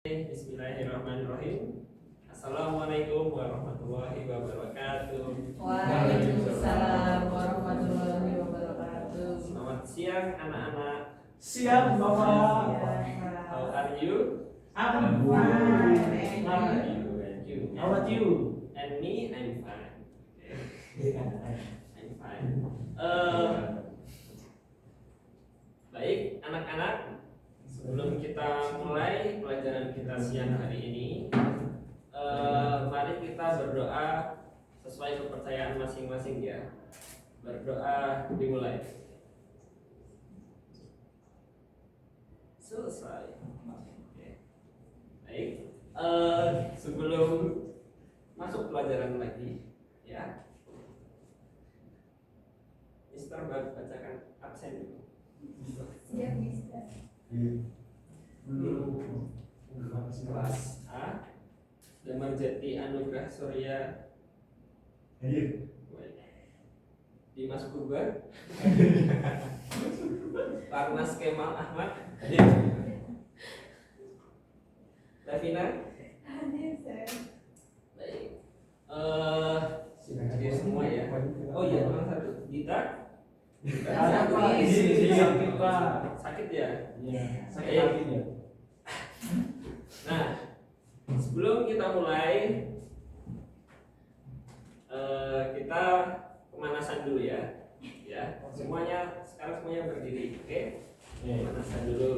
Bismillahirrahmanirrahim. Assalamualaikum warahmatullahi wabarakatuh. Waalaikumsalam warahmatullahi wabarakatuh. Selamat siang anak-anak. Siap, Bapak. How are you? I'm And fine. you. How about you? And me, I'm fine. I'm fine. Baik, anak-anak. Sebelum kita mulai pelajaran kita siang hari ini, mari kita berdoa sesuai kepercayaan masing-masing ya. Berdoa dimulai. Selesai. Oke. Baik. Sebelum masuk pelajaran lagi, ya. Mister bacakan absen dulu. Siap, Mister. Kelas A Damarjati Anugrah Surya Dimas Purba Parnas Kemal Ahmad Davina. Baik. Hadir semua ya. Oh iya, orang satu. Dita. Sakit, Pak. Sakit ya? Iya, sakit hatinya. Nah, sebelum kita mulai, kita pemanasan dulu ya. Ya, semuanya sekarang semuanya berdiri, oke? Pemanasan dulu.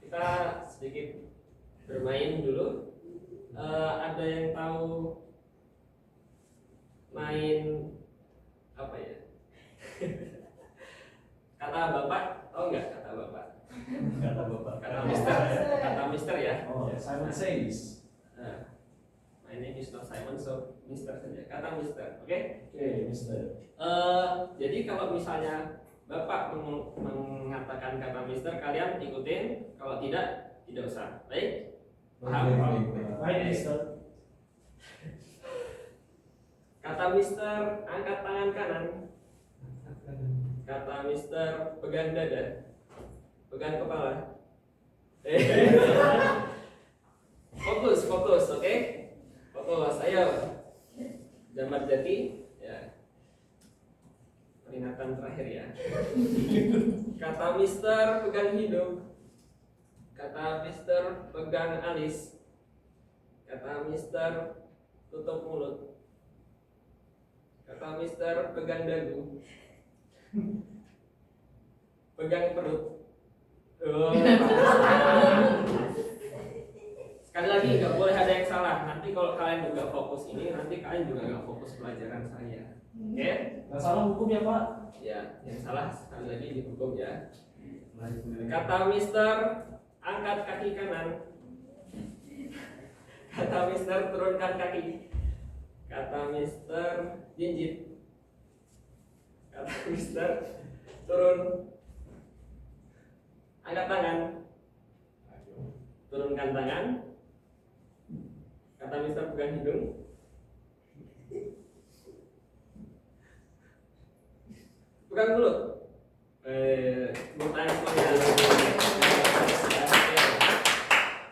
Kita sedikit bermain dulu. Ada yang tahu main apa ya? Kata bapak, oh enggak kata bapak. Kata Bapak. Kata mister ya. Oh, Simon Says. My name is not Simon, so mister saja. Kata mister, oke? Oke, Mister. Jadi kalau misalnya bapak mengatakan kata mister, kalian ikutin. Kalau tidak usah. Baik? Paham? Baik, Mister. Kata mister, angkat tangan kanan. Kata mister, pegang dada. Pegang kepala. Fokus, oke? Fokus, ayo. Damarjati, ya. Peringatan terakhir ya. Kata mister, pegang hidung. Kata mister, pegang alis. Kata mister, tutup mulut. Kata mister, pegang dagu. Pegang perut. Sekali lagi nggak boleh ada yang salah. Nanti kalau kalian juga fokus ini, nanti kalian juga nggak fokus pelajaran saya. Oke? Nggak salah hukum ya, Pak? Ya, yang salah sekali lagi dihukum ya. Kata mister, angkat kaki kanan. Kata mister, turunkan kaki. Kata mister, jinjit. Kata mister, turun. Angkat tangan. Turunkan tangan. Kata mister, pegang hidung. Pegang mulut. Bertanya semuanya.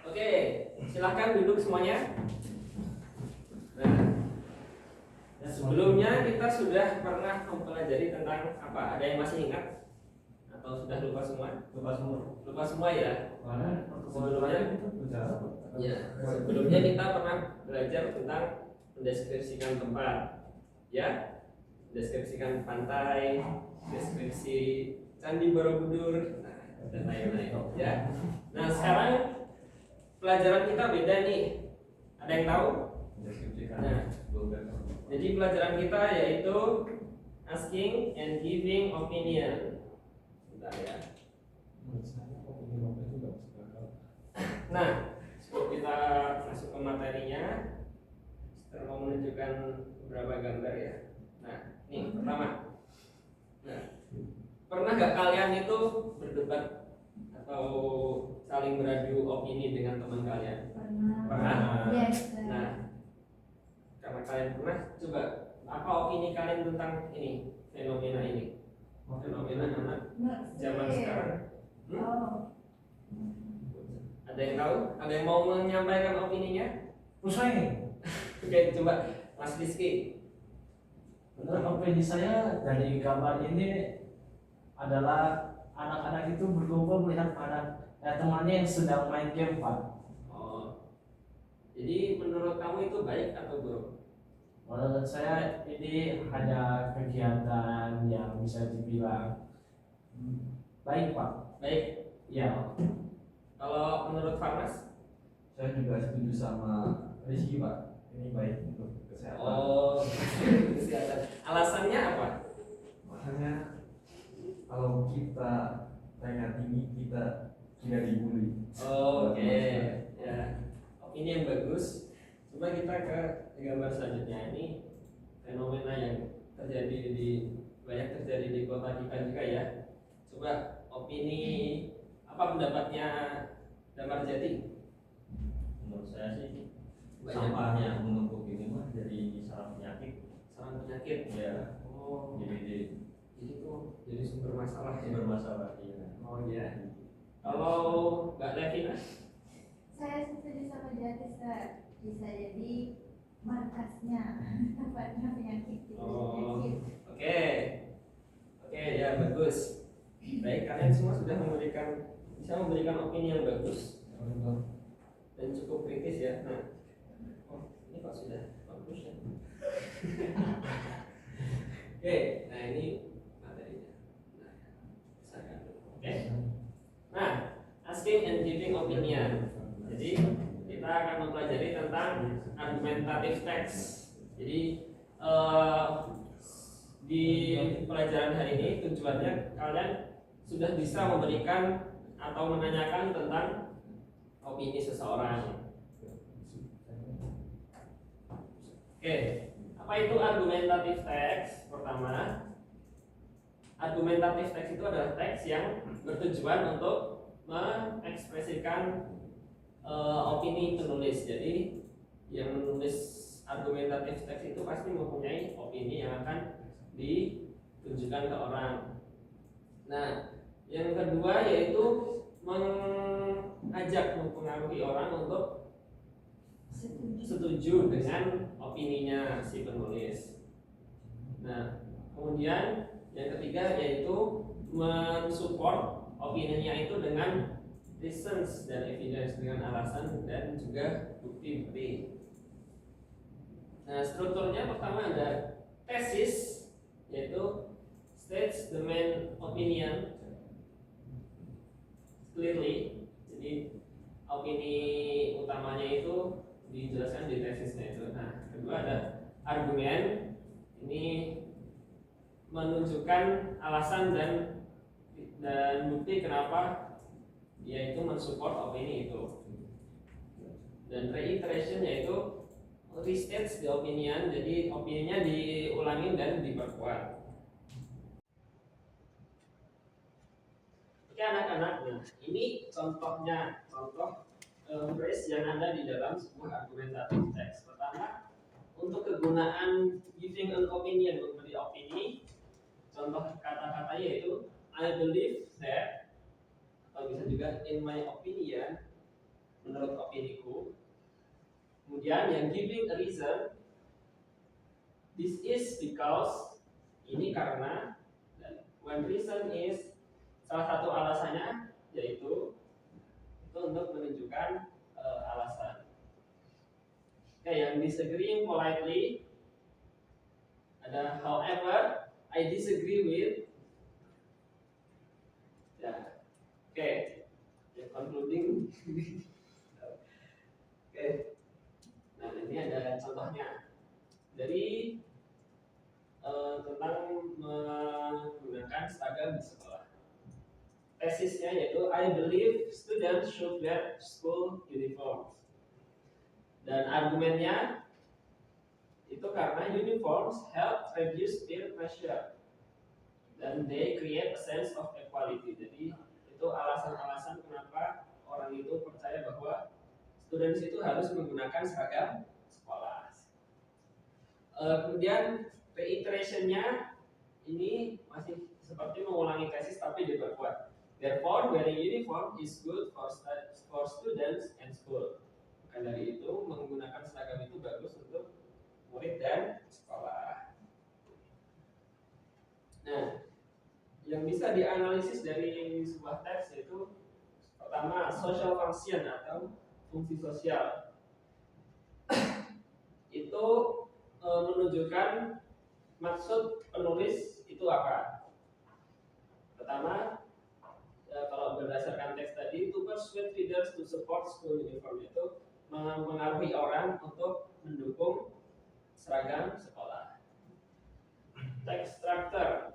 Oke, silahkan duduk semuanya. Nah, sebelumnya kita sudah pernah mempelajari tentang apa? Ada yang masih ingat? Atau sudah lupa semua? Lupa semua ya? Sebelumnya kita pernah belajar tentang mendeskripsikan tempat, ya, mendeskripsikan pantai, deskripsi Candi Borobudur, dan lain-lain, ya. Nah sekarang pelajaran kita beda nih. Ada yang tahu? Nah, jadi pelajaran kita yaitu asking and giving opinion. Bentar ya. Nah, sebelum kita masuk ke materinya, kita mau menunjukkan beberapa gambar ya. Nah, ini pertama. Nah, pernah nggak kalian itu berdebat atau saling beradu opini dengan teman kalian? Pernah? Yes. Nah, karena kalian pernah, coba apa opini kalian tentang ini, fenomena ini? Fenomena anak zaman sekarang. Oh, Ada yang tahu? Ada yang mau menyampaikan opininya? Pusing. Oke, coba Mas Rizky. Menurut opini saya dari gambar ini adalah anak-anak itu berkumpul melihat temannya yang sedang main game, Pak. Oh, jadi menurut kamu itu baik atau buruk? Menurut saya ini hanya kegiatan yang bisa dibilang baik, Pak. Baik. Ya. Kalau menurut Farmas? Saya juga setuju sama Rizky, Pak. Ini baik untuk kesehatan. Oh, kesehatan. Alasannya apa? Makanya kalau kita pengen tinggi, kita tidak dibully. Oke, ya. Opini yang bagus. Coba kita ke gambar selanjutnya. Ini fenomena yang banyak terjadi di kota kita juga ya. Coba opini apa pendapatnya Damar Jati? Menurut saya sih Banyak. sampah yang menumpuk ini mah jadi sarang penyakit. Sarang penyakit. Ya, Oh, jadi jadi sumber masalah ya. bermasalah ya. Oh iya. Kalau Mbak Levina? Saya setuju sama Jati, Ustaz. Bisa jadi markasnya tempatnya penyakit itu. Oh. Penyakit. Oke, ya bagus. Baik, kalian semua sudah bisa memberikan opini yang bagus dan cukup kritis ya. Nah, ini kok sudah bagus ya. Oke, nah ini materinya. Nah, misalkan. Oke. Nah, asking and giving opinion. Jadi kita akan mempelajari tentang argumentative text. Jadi di pelajaran hari ini tujuannya kalian sudah bisa memberikan atau menanyakan tentang opini seseorang. Oke, apa itu argumentative text? Pertama, argumentative text itu adalah teks yang bertujuan untuk mengekspresikan opini penulis. Jadi yang menulis argumentative text itu pasti mempunyai opini yang akan ditunjukkan ke orang. Nah, yang kedua yaitu mengajak, mempengaruhi orang untuk setuju dengan opininya si penulis. Nah, kemudian yang ketiga yaitu mensupport opininya itu dengan reasons dan evidence, dengan alasan dan juga bukti-bukti. Nah, strukturnya pertama ada tesis, yaitu states the main opinion clearly. Jadi opini utamanya itu dijelaskan di tesisnya itu. Nah, kedua ada argumen. Ini menunjukkan alasan dan bukti kenapa dia itu mensupport opini itu. Dan reiteration yaitu restates the opinion, jadi opininya diulangi dan diperkuat. Oke anak-anak, nah ini contoh phrase yang ada di dalam sebuah argumentative text. Pertama, untuk kegunaan giving an opinion, memberi opini, contoh kata-kata yaitu I believe that, atau bisa juga in my opinion, menurut opiniku. Kemudian yang giving a reason, this is because, ini karena, dan when reason is, salah satu alasannya yaitu itu untuk menunjukkan alasan. Oke, yang disagreeing politely ada however, I disagree with. Ya, oke, yang concluding. Oke. Nah, ini ada contohnya dari tentang menggunakan seragam di sekolah. Tesisnya yaitu I believe students should wear school uniforms. Dan argumennya itu karena uniforms help reduce peer pressure dan they create a sense of equality. Jadi itu alasan-alasan kenapa orang itu percaya bahwa students itu harus menggunakan seragam sekolah. Kemudian reiterationnya ini masih seperti mengulangi tesis tapi diperkuat. Therefore, wearing uniform is good for students and school. Maka dari itu, menggunakan seragam itu bagus untuk murid dan sekolah. Nah, yang bisa dianalisis dari sebuah teks yaitu pertama social function atau fungsi sosial. Itu menunjukkan maksud penulis itu apa. Pertama, kalau berdasarkan teks tadi, to persuade readers to support school uniform itu mengaruhi orang untuk mendukung seragam sekolah. Text structure.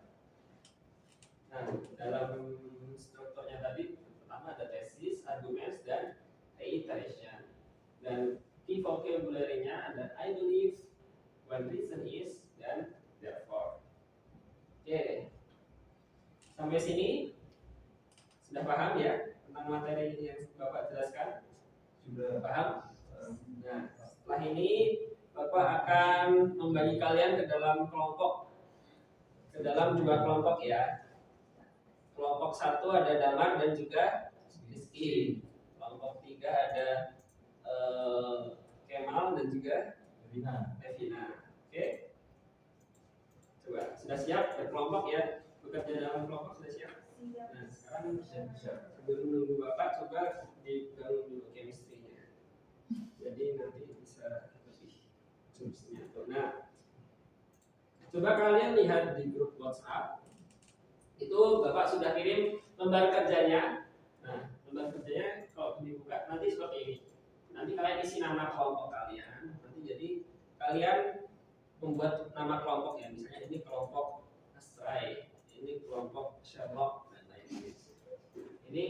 Nah, dalam strukturnya tadi pertama ada tesis, arguments, dan reiteration. Dan key vocabulary-nya ada I believe, when reason is, dan therefore. Oke. Sampai sini sudah paham ya tentang materi yang Bapak jelaskan? Sudah. Paham? Nah, setelah ini Bapak akan membagi kalian ke dalam kelompok, ke dalam 2 kelompok ya. Kelompok 1 ada Damar dan juga Rizky. Kelompok 3 ada Kemal dan juga Devina. Oke? Coba, sudah siap berkelompok ya? Bekerja dalam kelompok sudah siap? Nah, sekarang sebelum menunggu Bapak, coba dibangun dulu chemistry-nya. Jadi nanti bisa lebih nyatu. Nah, coba kalian lihat di grup WhatsApp. Itu Bapak sudah kirim lembar kerjanya. Nah, lembar kerjanya kalau dibuka nanti seperti ini. Nanti kalian isi nama kelompok kalian. Nanti jadi kalian membuat nama kelompok ya. Misalnya ini kelompok Astray, ini kelompok Sherlock dan lain-lain. Ini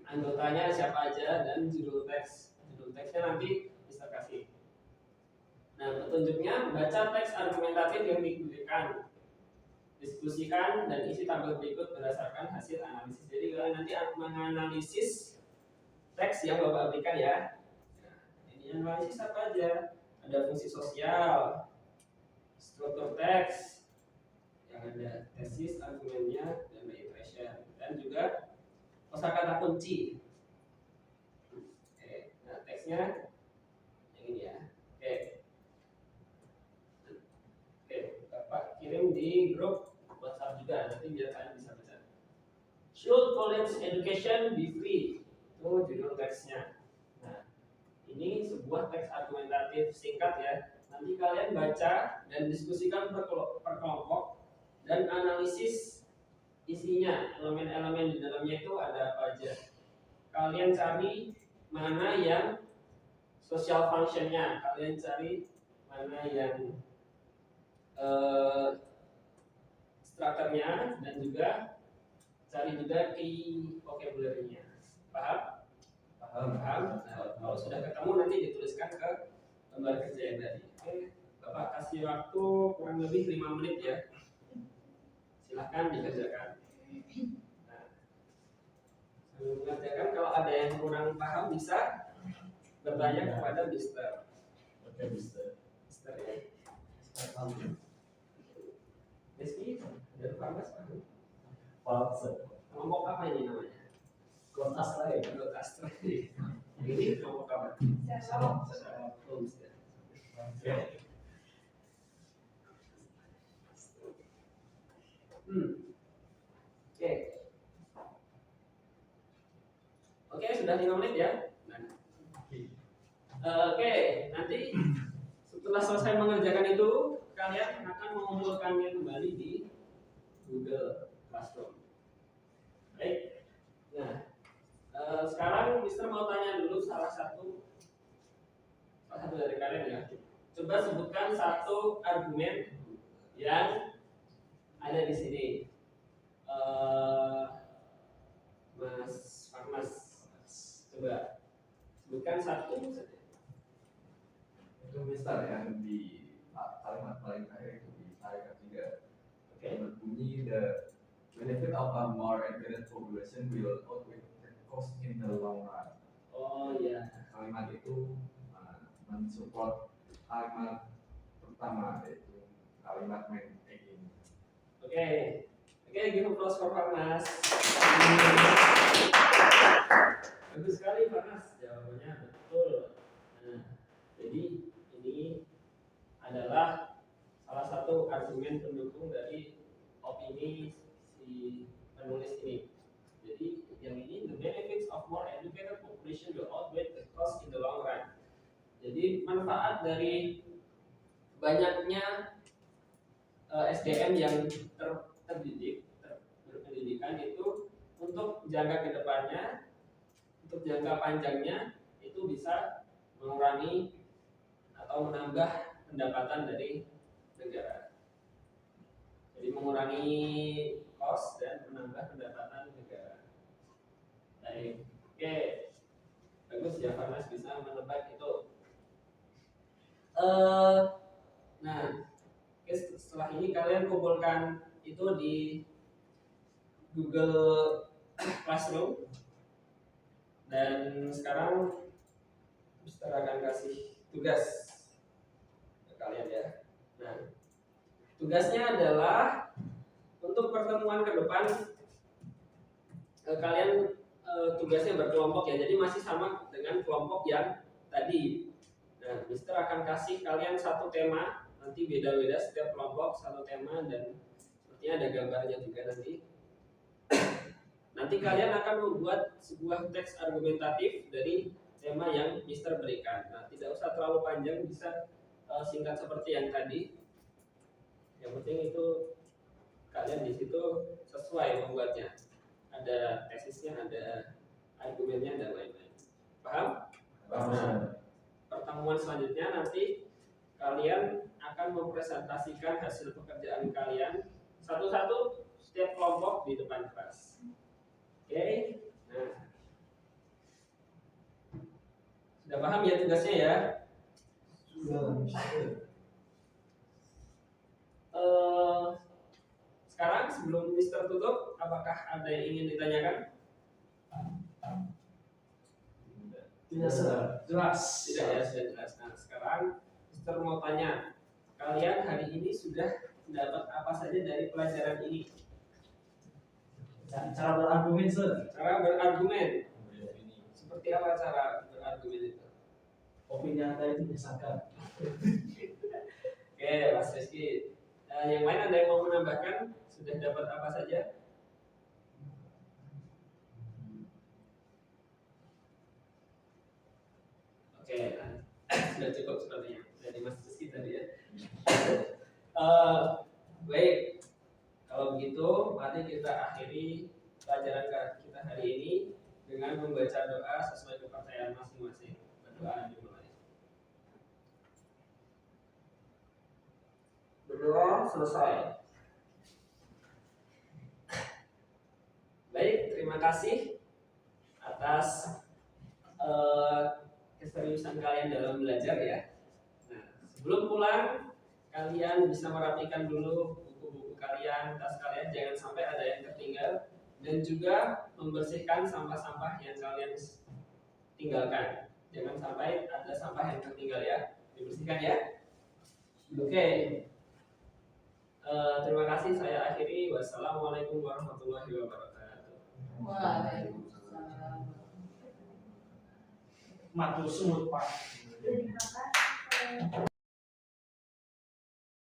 anggotanya siapa aja dan judul teksnya nanti bisa kasih. Nah, petunjuknya baca teks argumentatif yang diberikan, diskusikan dan isi tabel berikut berdasarkan hasil analisis. Jadi kalian nanti menganalisis teks yang Bapak berikan ya. Nah, ini analisis apa aja? Ada fungsi sosial, struktur teks, yang ada tesis, argumennya, dan reiteration, dan juga kosakata kunci. Oke, nah teksnya yang ini ya. Oke, Bapak kirim di grup WhatsApp juga, nanti biar kalian bisa baca. Should college education be free? Itu judul teksnya. Nah, ini sebuah teks argumentatif singkat ya. Nanti kalian baca dan diskusikan per kelompok dan analisis isinya, elemen-elemen di dalamnya itu ada apa aja. Kalian cari mana yang social function-nya, kalian cari mana yang strukturnya, dan juga cari juga key vocabulary-nya. Paham? Paham. Nah, kalau sudah ketemu nanti dituliskan ke lembar kerja yang tadi. Oke, Bapak kasih waktu kurang lebih 5 menit ya. Silahkan dikerjakan. Nah, sambil mengerjakan, kalau ada yang kurang paham bisa bertanya kepada Mister. Oke, Mister. Mister ya. Rizky, ada farmas paham? Kelompok apa ini namanya? Kelompok Astray. Kelompok Astray. Ini kelompok apa? Sherlock. Holmes ya. Oke. Oke, sudah 5 menit ya. Oke, nanti setelah selesai mengerjakan itu, kalian akan mengumpulkannya kembali di Google Classroom. Baik. Nah, sekarang Mister mau tanya dulu salah satu dari kalian ya. Coba sebutkan satu argumen yang ada di sini. Mas Farmas, coba sebutkan satu saja. Itu Mister yang di kalimat paling akhir itu di ayat 3. Oke. Berbunyi the benefit of a more educated population will outweigh the cost in the long run. Oh iya. Kalimat itu mensupport kalimat pertama, yaitu kalimat main begin. Oke, give applause for Farmas. Bagus sekali Farnas, jawabannya betul. Nah, jadi ini adalah salah satu argumen pendukung dari opini si penulis ini. Jadi yang ini, the benefits of more educated population will outweigh the cost in the long run. Jadi manfaat dari banyaknya SDM yang terdidik, berpendidikan itu untuk jangka kedepannya, untuk jangka panjangnya itu bisa mengurangi atau menambah pendapatan dari negara. Jadi mengurangi cost dan menambah pendapatan negara. Baik, oke, bagus ya Farnas bisa menebak itu. Nah, setelah ini kalian kumpulkan itu di Google Classroom dan sekarang Mister akan kasih tugas ke kalian ya. Nah, tugasnya adalah untuk pertemuan ke depan kalian tugasnya berkelompok ya. Jadi masih sama dengan kelompok yang tadi. Nah, Mister akan kasih kalian satu tema, nanti beda-beda setiap kelompok satu tema dan sepertinya ada gambarnya juga nanti. Nanti kalian akan membuat sebuah teks argumentatif dari tema yang Mister berikan. Nah, tidak usah terlalu panjang, bisa singkat seperti yang tadi. Yang penting itu kalian di situ sesuai membuatnya. Ada tesisnya, ada argumennya dan lain-lain. Paham? Nah, pertemuan selanjutnya nanti kalian akan mempresentasikan hasil pekerjaan kalian satu-satu setiap kelompok di depan kelas. Oke? Nah, sudah paham ya tugasnya ya? Sekarang sebelum Mister tutup, apakah ada yang ingin ditanyakan? Tidak jelas. Tidak ya, sudah jelas. Nah, sekarang Mister mau tanya, kalian hari ini sudah dapat apa saja dari pelajaran ini? Cara berargumen, Sir. Cara berargumen. Seperti apa cara berargumen itu? Opini Anda itu disangka. Oke, Mas Rizky. Yang lain ada yang mau menambahkan? Sudah dapat apa saja? Oke, sudah cukup sepertinya dari Mas Rizky tadi ya. Baik, kalau begitu mari kita akhiri pelajaran kita hari ini dengan membaca doa sesuai kepercayaan masing-masing. Berdoa dimulai. Berdoa selesai. Baik, terima kasih atas keseriusan kalian dalam belajar ya. Nah, sebelum pulang kalian bisa merapikan dulu buku-buku kalian, tas kalian, jangan sampai ada yang tertinggal, dan juga membersihkan sampah-sampah yang kalian tinggalkan. Jangan sampai ada sampah yang tertinggal ya, dibersihkan ya. Oke. Terima kasih, saya akhiri. Wassalamualaikum warahmatullahi wabarakatuh. Waalaikumsalam. Matur suwun, Pak. Terima kasih.